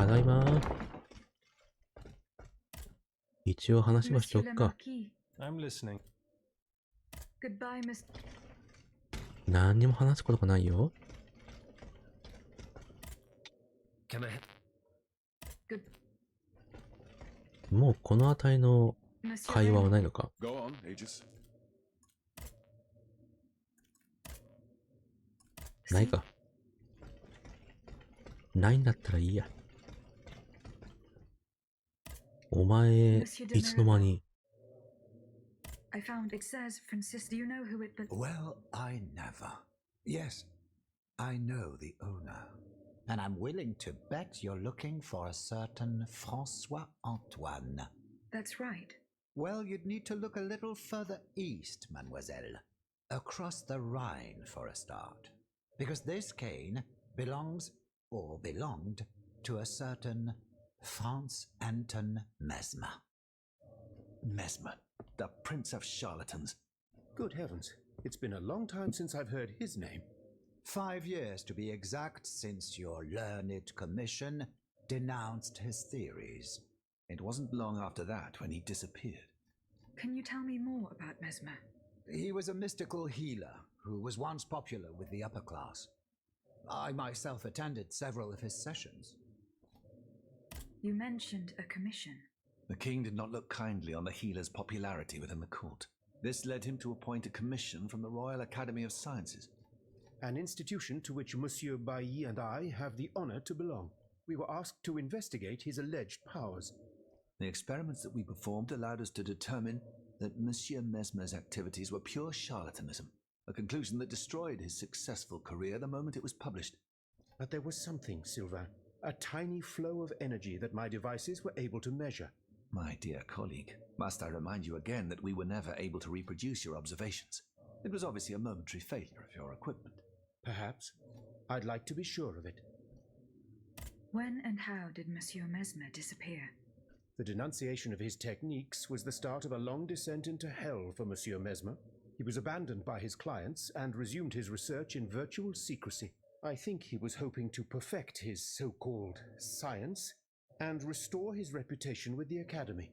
だいま。一応話はしとくか。何にも話すことがないよ。もうこの辺りの会話はないのか。ないか。ないんだったらいいや。お前、いつの間に。Well, I never. Yes, I know the owner. And I'm willing to bet you're looking for a certain François Antoine. That's right. Well, you'd need to look a little further east, mademoiselle. Across the Rhine for a start. Because this cane belongs, or belonged, to a certain Franz Anton Mesmer. Mesmer, the prince of charlatans. Good heavens, it's been a long time since I've heard his name. 5 years to be exact since your learned commission denounced his theories. It wasn't long after that when he disappeared. Can you tell me more about Mesmer? He was a mystical healer who was once popular with the upper class. I myself attended several of his sessions. You mentioned a commission. The king did not look kindly on the healer's popularity within the court. This led him to appoint a commission from the Royal Academy of Sciences, an institution to which Monsieur Bailly and I have the honor to belong. We were asked to investigate his alleged powers. The experiments that we performed allowed us to determine that Monsieur Mesmer's activities were pure charlatanism, a conclusion that destroyed his successful career the moment it was published. But there was something, Sylvain, a tiny flow of energy that my devices were able to measure. My dear colleague, must I remind you again that we were never able to reproduce your observations? It was obviously a momentary failure of your equipment. Perhaps. I'd like to be sure of it. When and how did Monsieur Mesmer disappear? The denunciation of his techniques was the start of a long descent into hell for Monsieur Mesmer. He was abandoned by his clients and resumed his research in virtual secrecy. I think he was hoping to perfect his so-called science and restore his reputation with the Academy.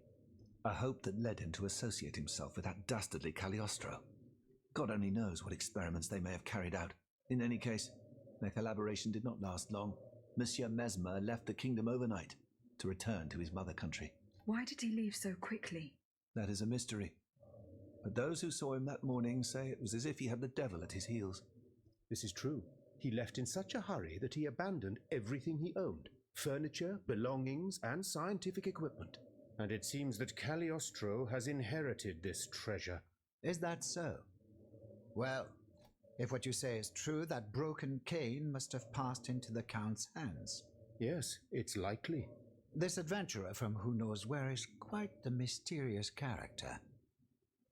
A hope that led him to associate himself with that dastardly Cagliostro. God only knows what experiments they may have carried out. In any case, their collaboration did not last long. Monsieur Mesmer left the kingdom overnight to return to his mother country. Why did he leave so quickly? That is a mystery. But those who saw him that morning say it was as if he had the devil at his heels. This is true. He left in such a hurry that he abandoned everything he owned. Furniture, belongings, and scientific equipment. And it seems that Cagliostro has inherited this treasure. Is that so? Well, if what you say is true, that broken cane must have passed into the Count's hands. Yes, it's likely. This adventurer from who knows where is quite the mysterious character.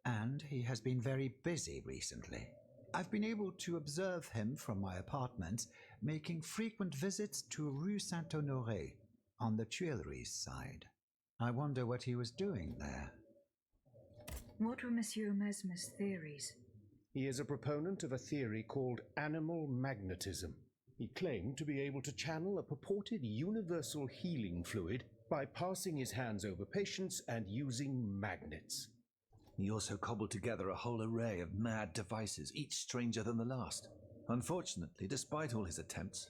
And he has been very busy recently. I've been able to observe him from my apartments, making frequent visits to Rue Saint-Honoré, on the Tuileries side. I wonder what he was doing there. What were Monsieur Mesmer's theories? He is a proponent of a theory called animal magnetism. He claimed to be able to channel a purported universal healing fluid by passing his hands over patients and using magnets. He also cobbled together a whole array of mad devices, each stranger than the last. Unfortunately, despite all his attempts,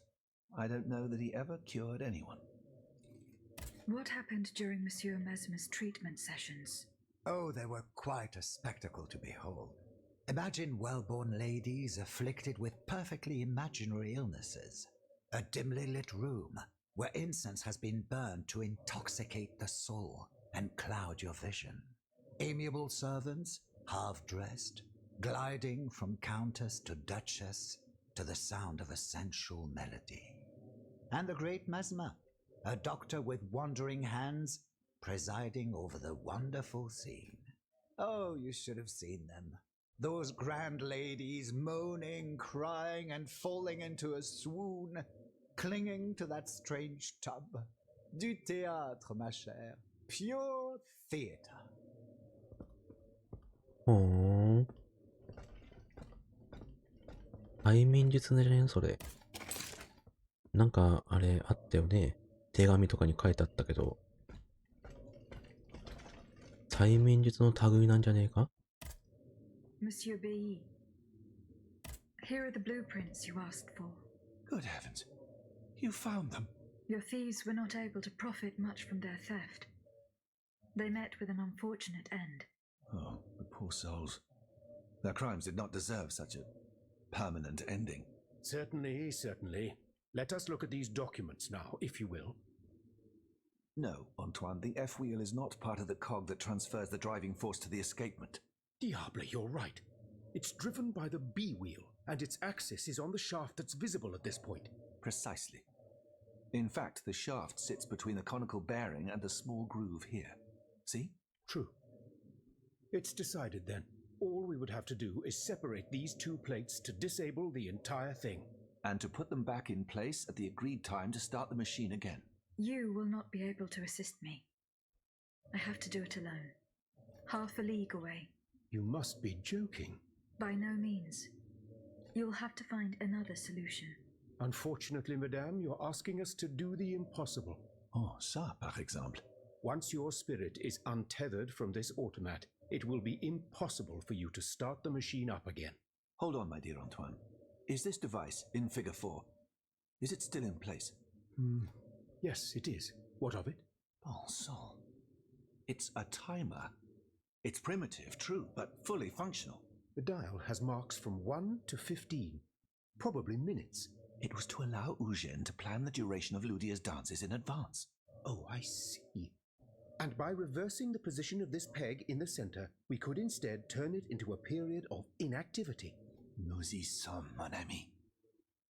I don't know that he ever cured anyone. What happened during Monsieur Mesmer's treatment sessions? Oh, they were quite a spectacle to behold. Imagine well-born ladies afflicted with perfectly imaginary illnesses. A dimly lit room where incense has been burned to intoxicate the soul and cloud your vision. Amiable servants, half-dressed, gliding from countess to duchess to the sound of a sensual melody. And the great Mesmer, a doctor with wandering hands, presiding over the wonderful scene. Oh, you should have seen them. Those grand ladies moaning, crying, and falling into a swoon, clinging to that strange tub. Du théâtre, ma chère. Pure theater. 催眠術ねじゃねそれ。なんか、あれ、あったよね。手紙とかに書いてあったけど、催眠術の類なんじゃねえか？ Monsieur Bailly, here are the blueprints you asked for. Good heavens. You found them. Your thieves were not able to profit much from their theft. They met with an unfortunate end. Oh, the poor souls. Their crimes did not deserve such a permanent ending. Certainly, certainly. Let us look at these documents now, if you will. No, Antoine, the F-wheel is not part of the cog that transfers the driving force to the escapement. Diable, you're right. It's driven by the B-wheel, and its axis is on the shaft that's visible at this point. Precisely. In fact, the shaft sits between the conical bearing and the small groove here. See? True. It's decided then. All we would have to do is separate these two plates to disable the entire thing. And to put them back in place at the agreed time to start the machine again. You will not be able to assist me. I have to do it alone. Half a league away. You must be joking. By no means. You'll have to find another solution. Unfortunately, madame, you're asking us to do the impossible. Oh, ça, par exemple. Once your spirit is untethered from this automat, it will be impossible for you to start the machine up again. Hold on, my dear Antoine. Is this device in figure 4? Is it still in place? Yes, it is. What of it? Bon sang. It's a timer. It's primitive, true, but fully functional. The dial has marks from 1 to 15. Probably minutes. It was to allow Eugène to plan the duration of Ludia's dances in advance. Oh, I see. And by reversing the position of this peg in the center, we could instead turn it into a period of inactivity. Nous y sommes, mon ami.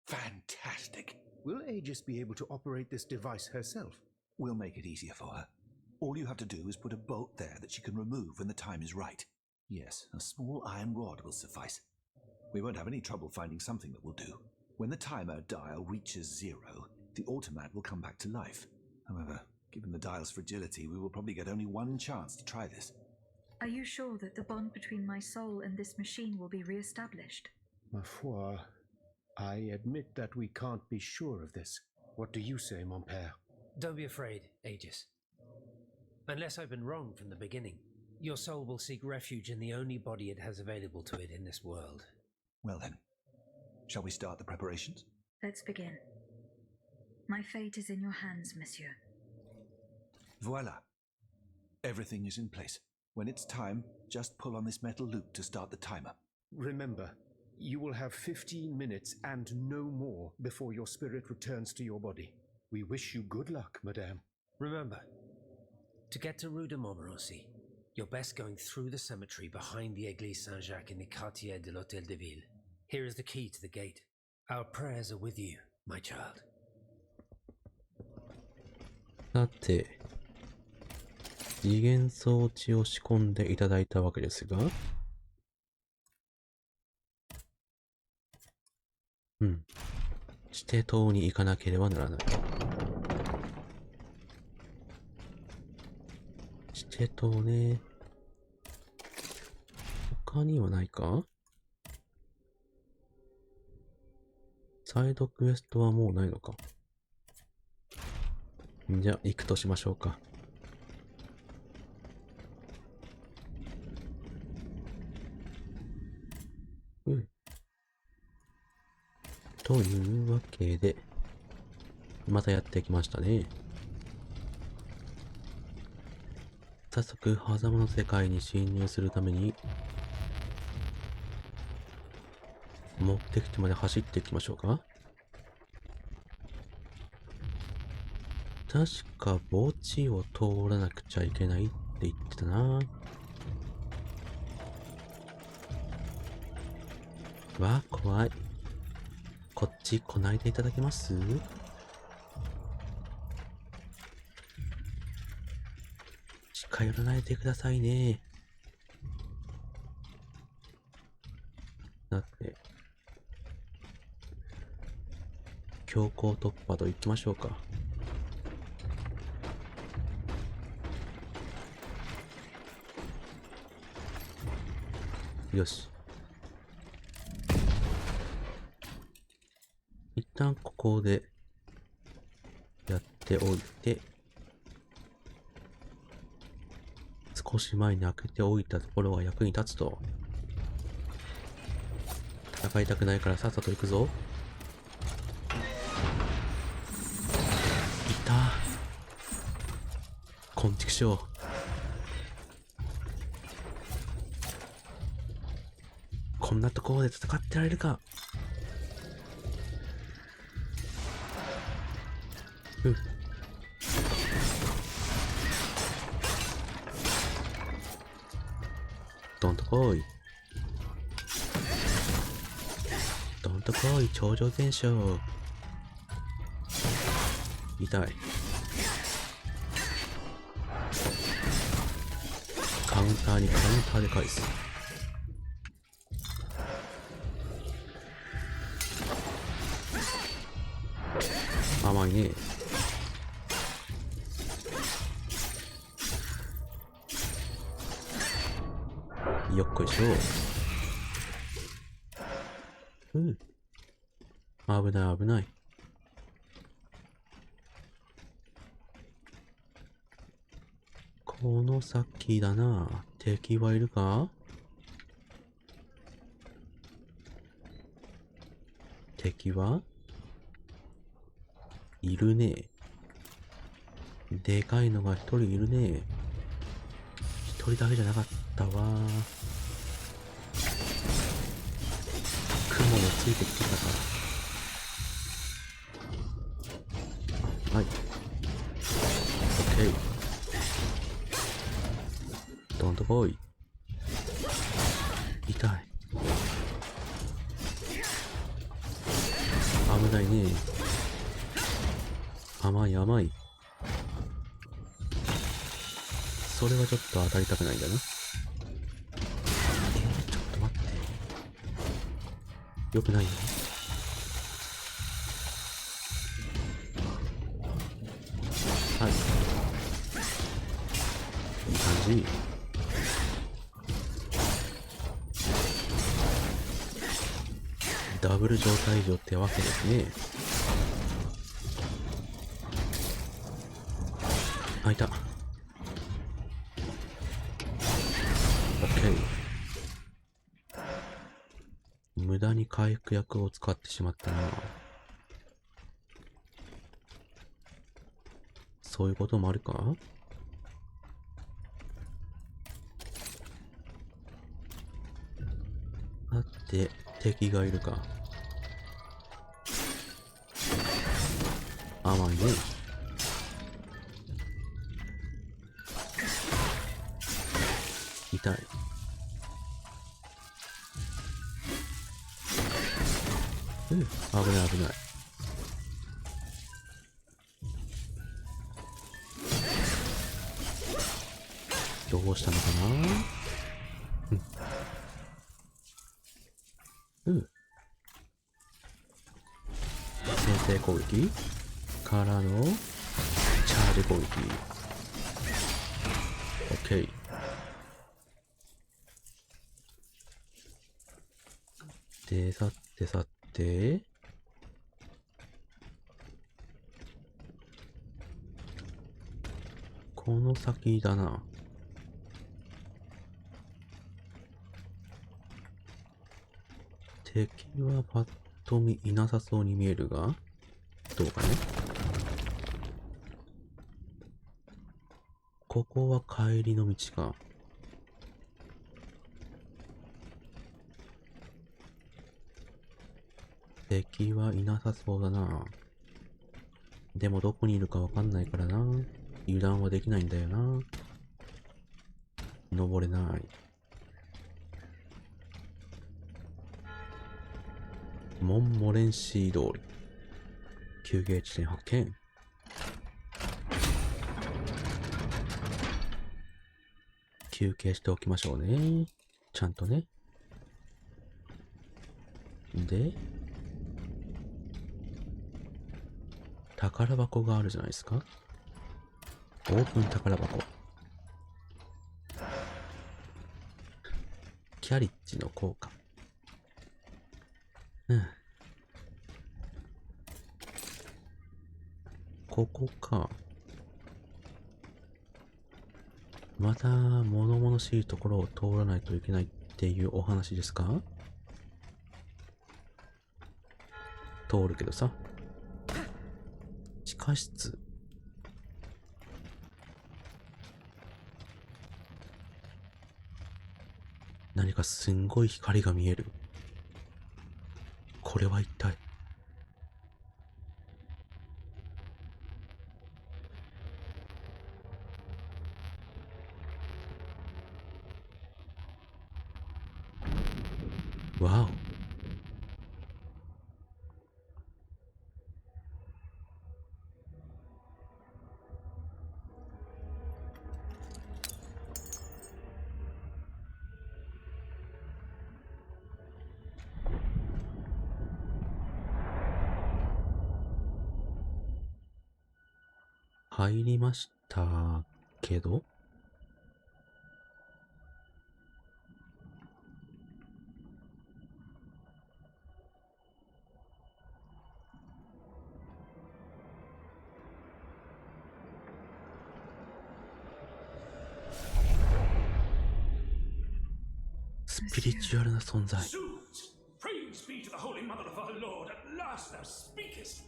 Fantastic. Will Aegis be able to operate this device herself? We'll make it easier for her. All you have to do is put a bolt there that she can remove when the time is right. Yes, a small iron rod will suffice. We won't have any trouble finding something that will do. When the timer dial reaches 0, the automat will come back to life. However, given the dial's fragility, we will probably get only one chance to try this. Are you sure that the bond between my soul and this machine will be re-established? Ma foi, I admit that we can't be sure of this. What do you say, mon père? Don't be afraid, Aegis. Unless I've been wrong from the beginning, your soul will seek refuge in the only body it has available to it in this world. Well then, shall we start the preparations? Let's begin. My fate is in your hands, monsieur. Voila. Everything is in place. When it's time, just pull on this metal loop to start the timer. Remember, you will have 15 minutes and no more before your spirit returns to your body. We wish you good luck, madame. Remember, to get to Rue de Montmorency, you're best going through the cemetery behind the Église Saint-Jacques in the Quartier de l'Hôtel de Ville. Here is the key to the gate. Our prayers are with you, my child. さて、次元装置を仕込んでいただいたわけですが、地底島に行かなければならない。地底島ね。他にはないか？サイドクエストはもうないのか。じゃあ、行くとしましょうか。というわけで、またやってきましたね。早速、狭間の世界に侵入するために、目的地まで走っていきましょうか。確か墓地を通らなくちゃいけないって言ってたな。わあ、怖い。こっち来ないでいただけます？近寄らないでくださいね。さて、強行突破と行きましょうか。よし。一旦ここでやってておいて、少し前に開けておいたところが役に立つと。戦いたくないからさっさと行くぞ。いた。こんちくしょう。こんなところで戦ってられるか。どんとこい。どんとこい、頂上現象。痛い。カウンターにカウンターで返す。甘いね。よっこいしょ。危ない危ない。この先だな。敵はいるか？敵はいるね。でかいのが一人いるね。一人だけじゃなかったわ。雲もついてきてたから。はい。オッケー。どんとこい。痛い。危ないね。甘い甘い。それはちょっと当たりたくないんだな。ちょっと待って。よくないよ。はい。いい感じ。ダブル状態以上ってわけですね。あ、いた。オッケー。無駄に回復薬を使ってしまったな。そういうこともあるか？だって敵がいるか。甘いね。痛い。危ない危ない。どうしたのかな。先制攻撃からのチャージ攻撃。オッケー。で、さてさて。この先だな。敵はパッと見いなさそうに見えるが、どうかね。ここは帰りの道か。敵はいなさそうだな。でもどこにいるかわかんないからな。油断はできないんだよな。登れない。モンモレンシー通り。休憩地点発見。休憩しておきましょうね。ちゃんとね。で、宝箱があるじゃないですか。オープン宝箱。キャリッジの効果。ここか。また物々しいところを通らないといけないっていうお話ですか？通るけどさ。地下室。何かすんごい光が見える。これは一体。わお。入りましたけど、スピリチュアルな存在。 Zoons! Praise be to the Holy Mother of our Lord, at last thou speakest!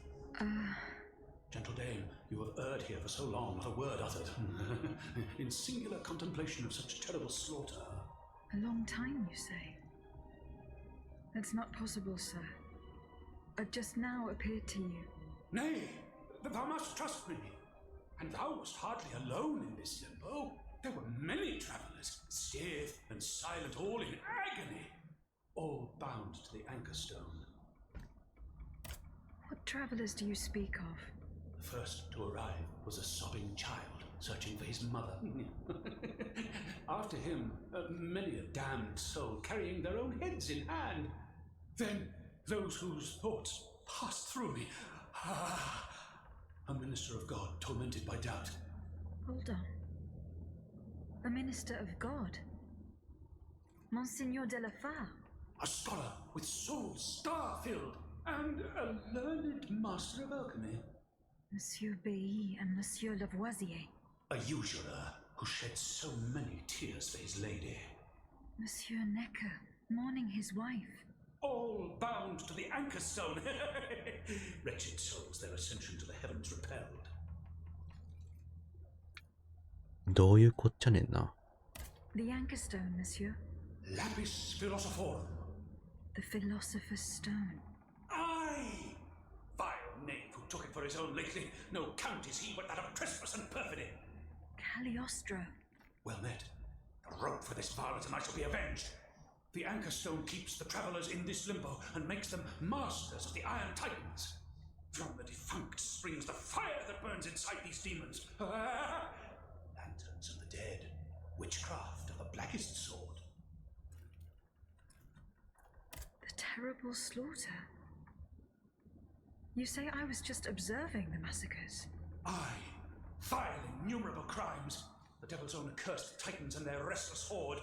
Gentle dame, you have erred here for so long, not a word uttered. In singular contemplation of such terrible slaughter. A long time, you say? That's not possible, sir. I've just now appeared to you. Nay, thou must trust me. And thou wast hardly alone in this limbo. There were many travellers, stiff and silent, all in agony, all bound to the anchor stone. What travellers do you speak of? The first to arrive was a sobbing child, searching for his mother. After him, many a damned soul carrying their own heads in hand. Then those whose thoughts passed through me. A minister of God tormented by doubt. Hold on. A minister of God? Monsignor de la Fare? A scholar with soul star-filled, and a learned master of alchemy. Monsieur Bailly and Monsieur Lavoisier. A usurer who shed so many tears for his lady. Monsieur Necker, mourning his wife. All bound to the anchor stone. Wretched souls, their ascension to the heavens repelled. どういうこっちゃねんな。 The anchor stone, monsieur. Lapis philosophorum. The philosopher's stone. Aye! Vile knave who took it for his own lately. No count is he but that of trespass and perfidy. Cagliostro. Well met. The rope for this varlet and I shall be avenged. The anchor stone keeps the travellers in this limbo and makes them masters of the Iron Titans. From the defunct springs the fire that burns inside these demons. Lanterns of the dead. Witchcraft of the blackest sort. The terrible slaughter. You say I was just observing the massacres? Aye. Vile innumerable crimes. The devil's own accursed titans and their restless horde.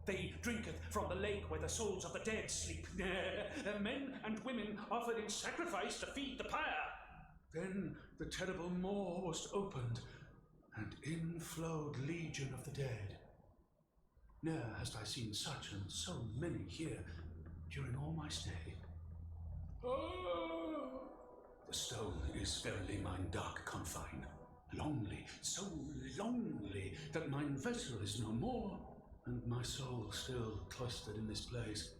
They drinketh from the lake where the souls of the dead sleep. Men and women offered in sacrifice to feed the pyre. Then the terrible maw was opened, and in flowed legion of the dead. Ne'er hast I seen such and so many here during all my stay. Oh! The stone is verily mine dark confine. Lonely, so lonely, that mine vessel is no more, and my soul still cloistered in this place.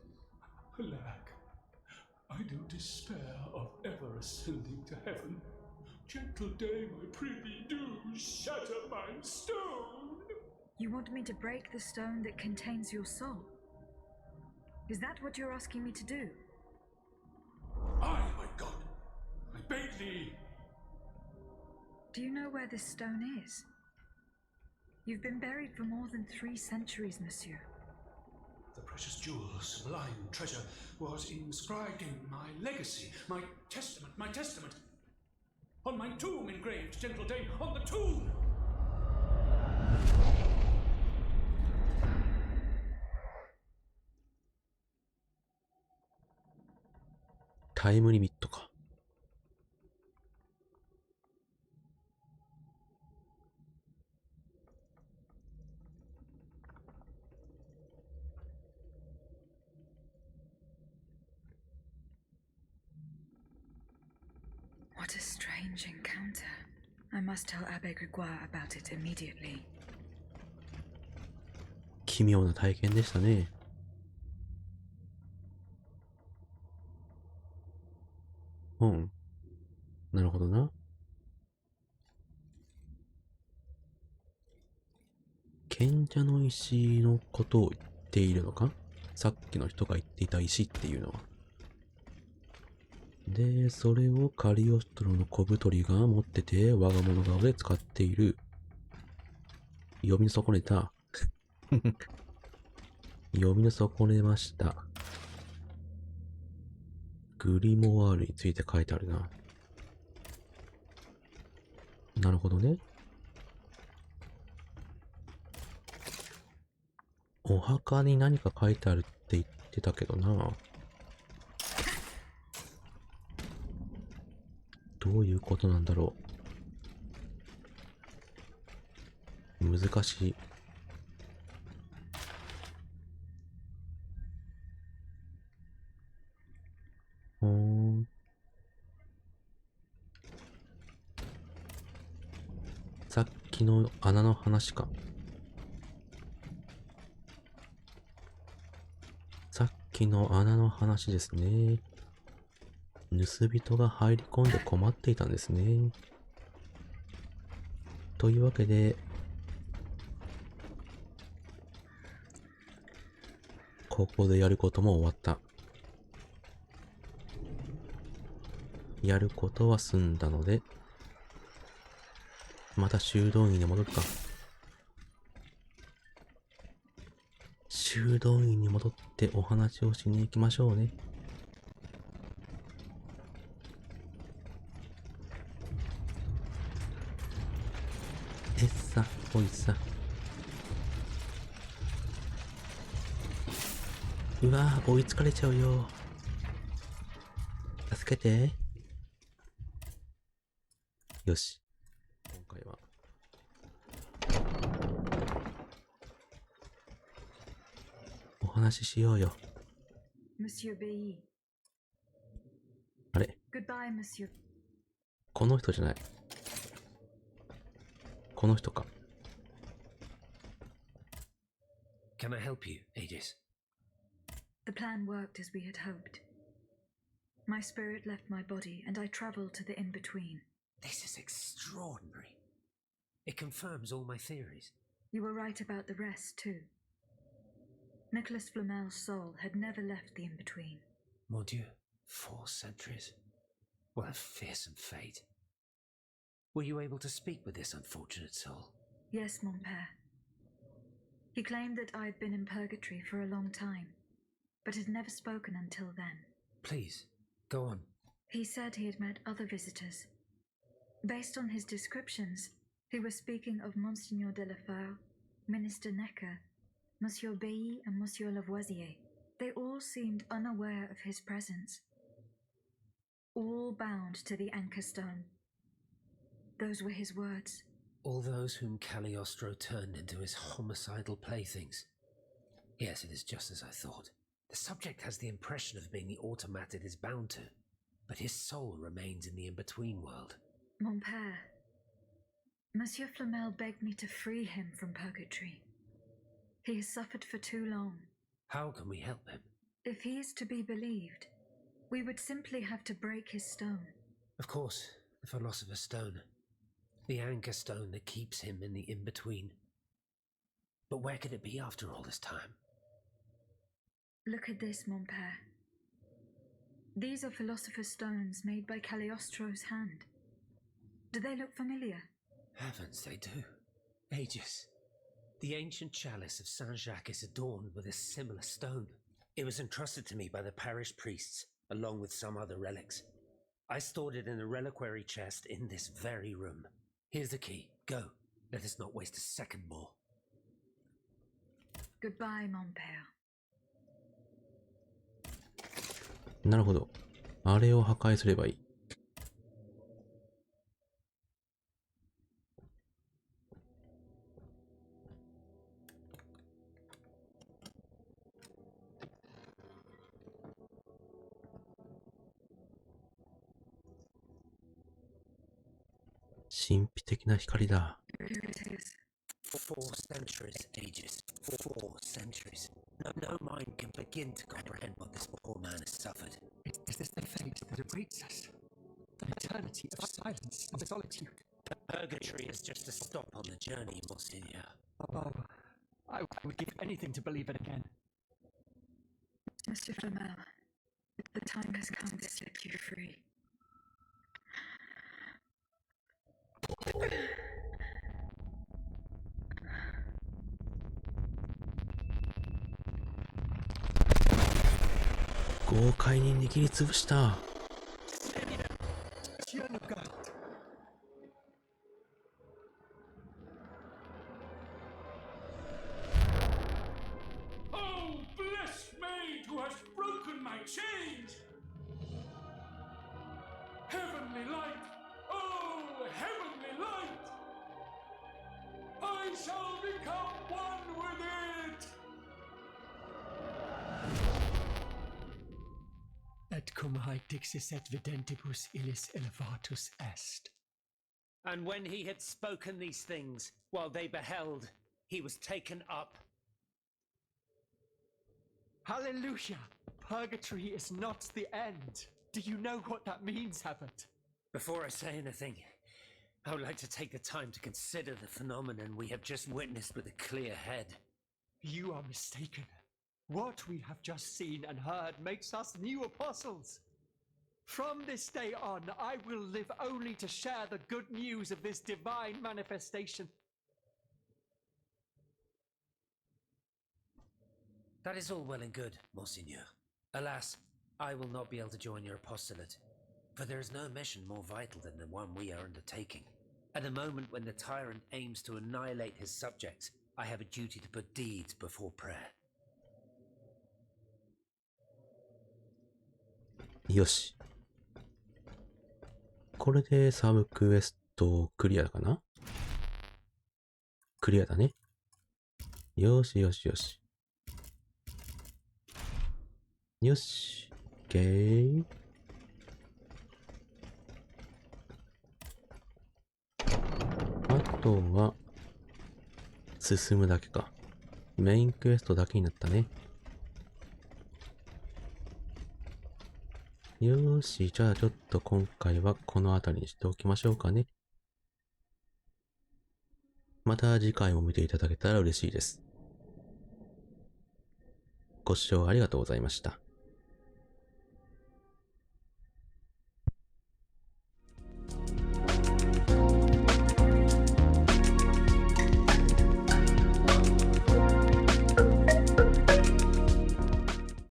Alack, I do despair of ever ascending to heaven. Gentle dame, I prithee do shatter mine stone. You want me to break the stone that contains your soul? Is that what you're asking me to do? Aye, my God, I beg thee. Do you know where this stone is? You've been buried for more than 3 centuries, monsieur. The precious jewel, sublime treasure, was inscribed in my legacy, my testament. On my tomb engraved, gentle dame, on the tomb! Time limit か。What a strange encounter. I must tell Abbe Grégoire about it immediately. 奇妙な体験でしたね。うん。なるほどな。賢者の石のことを言っているのか？さっきの人が言っていた石っていうのは。で、それをカリオストロの小太りが持ってて、我が物顔で使っている。読み損ねた。読み損ねました。グリモワールについて書いてあるな。なるほどね。お墓に何か書いてあるって言ってたけどな。どういうことなんだろう。難しい。さっきの穴の話か。さっきの穴の話ですね。盗人が入り込んで困っていたんですね。というわけで、ここでやることも終わった。やることは済んだので、また修道院に戻るか。修道院に戻ってお話をしに行きましょうね。えっさ、おいさ。うわぁ、追いつかれちゃうよ。助けて。よし。今回は。お話ししようよ。Monsieur Beilly. あれ？ Goodbye, Monsieur. この人じゃない。この人か。Can I help you, Aegis? The plan worked as we had hoped. My spirit left my body and I traveled to the in-between. This is extraordinary. It confirms all my theories. You were right about the rest, too. Nicholas Flamel's soul had never left the in-between. Mon Dieu, 4 centuries. What a fearsome fate. Were you able to speak with this unfortunate soul? Yes, mon père. He claimed that I had been in purgatory for a long time, but had never spoken until then. Please, go on. He said he had met other visitors. Based on his descriptions, he was speaking of Monseigneur de la Feur, Minister Necker, Monsieur Beilly and Monsieur Lavoisier. They all seemed unaware of his presence. All bound to the anchor stone. Those were his words. All those whom Cagliostro turned into his homicidal playthings. Yes, it is just as I thought. The subject has the impression of being the automata it is bound to, but his soul remains in the in-between world. Mon père, Monsieur Flamel begged me to free him from purgatory. He has suffered for too long. How can we help him? If he is to be believed, we would simply have to break his stone. Of course, the Philosopher's Stone. The anchor stone that keeps him in the in-between. But where could it be after all this time? Look at this, mon père. These are Philosopher's Stones made by Cagliostro's hand. Do they look familiar? Heavens, they do. Aegis. The ancient chalice of Saint-Jacques is adorned with a similar stone. It was entrusted to me by the parish priests, along with some other relics. I stored it in a reliquary chest in this very room. Here's the key. Go. Let us not waste a second more. Goodbye, mon père. なるほど。あれを破壊すればいい。神秘的な光だ。Here it is. For 4 centuries, ages. 4 centuries. No mind can begin to comprehend what this poor man has suffered. Is this the fate that awaits us? An eternity of silence and solitude. Purgatory is just a stop on the journey, Monseigneur. Oh, I would give anything to believe it again. Mr. Flamel, the time has come to set you free.「豪快に握りつぶした」Oh, blessed maid who has broken my chains! Heavenly light! Oh, heavenly light! I shall become one with it! Et cum haec dixis et videntibus illis elevatus est. And when he had spoken these things, while they beheld, he was taken up. Hallelujah! Purgatory is not the end. Do you know what that means, Abbot? Before I say anything, I would like to take the time to consider the phenomenon we have just witnessed with a clear head. You are mistaken. What we have just seen and heard makes us new apostles. From this day on, I will live only to share the good news of this divine manifestation. That is all well and good, Monseigneur. Alas, I will not be able to join your apostolate, for there is no mission more vital than the one we are undertaking. At the moment when the tyrant aims to annihilate his subjects, I have a duty to put deeds before prayer. よし。これでサブクエストクリアかな？クリアだね。よしよしよし。よし。オッケー。あとは、進むだけか。メインクエストだけになったね。よーし、じゃあちょっと今回はこの辺りにしておきましょうかね。また次回も見ていただけたら嬉しいです。ご視聴ありがとうございました。